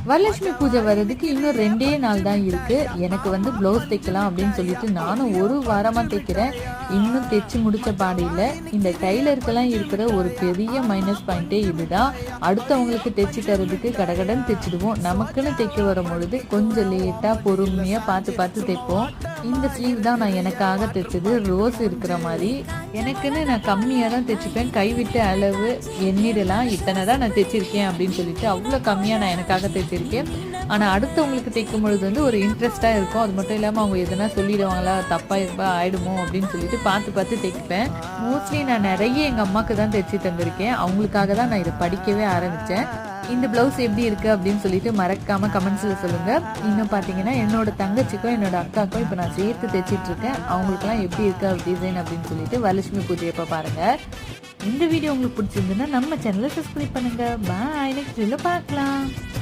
வரலட்சுமி பூஜை வர்றதுக்கு இன்னும் 2 நாள் தான் இருக்கு. எனக்கு வந்து பிளவுஸ் தைக்கலாம் அப்படின்னு சொல்லிட்டு நானும் ஒரு வாரமா தைக்கிறேன். இன்னும் தைச்சு முடிச்ச பாடு இல்லை. இந்த டைலருக்கெல்லாம் இருக்கிற ஒரு பெரிய மைனஸ் பாயிண்டே இதுதான். அடுத்தவங்களுக்கு தைச்சு தரதுக்கு கடகடன் தைச்சிடுவோம். நமக்குன்னு தைக்க வரும் பொழுது கொஞ்சம் லேட்டா பொறுமையா பார்த்து பார்த்து தைப்போம். இந்த ஸ்லீவ் தான் நான் எனக்காக தைச்சது. ரோஸ் இருக்கிற மாதிரி எனக்குன்னு நான் கம்மியாக தான் தைச்சிப்பேன். கைவிட்டு அளவு எண்ணிடலாம், இத்தனை தான் நான் தைச்சிருக்கேன் அப்படின்னு சொல்லிட்டு அவ்வளோ கம்மியாக நான் எனக்காக தைச்சிருக்கேன். ஆனால் அடுத்தவங்களுக்கு தைக்கும் பொழுது வந்து ஒரு இன்ட்ரெஸ்ட்டாக இருக்கும். அது மட்டும் இல்லாமல் அவங்க எதனா சொல்லிடுவாங்களா, தப்பாக ஆயிடுமோ அப்படின்னு சொல்லிட்டு பார்த்து பார்த்து தைப்பேன். மோஸ்ட்லி நான் நிறைய எங்கள் அம்மாவுக்கு தான் தைச்சி தந்திருக்கேன். அவங்களுக்காக தான் நான் இதை படிக்கவே ஆரம்பித்தேன். இந்த பிளவுஸ் எப்படி இருக்கு அப்படின்னு சொல்லிட்டு மறக்காம கமெண்ட்ஸ்ல சொல்லுங்க. இன்னும் பாத்தீங்கன்னா என்னோட தங்கச்சிக்கும் என்னோட அக்காக்கும் இப்போ நான் சேர்த்து தைச்சிட்டு இருக்கேன். அவங்களுக்குலாம் எப்படி இருக்கு டிசைன் அப்படின்னு சொல்லிட்டு வரலட்சுமி பூஜை எப்ப பாருங்க. இந்த வீடியோ உங்களுக்கு பிடிச்சிருந்ததுன்னா நம்ம சேனலை சப்ஸ்கிரைப் பண்ணுங்க. பாய், நெக்ஸ்ட் வீடியோல பார்க்கலாம்.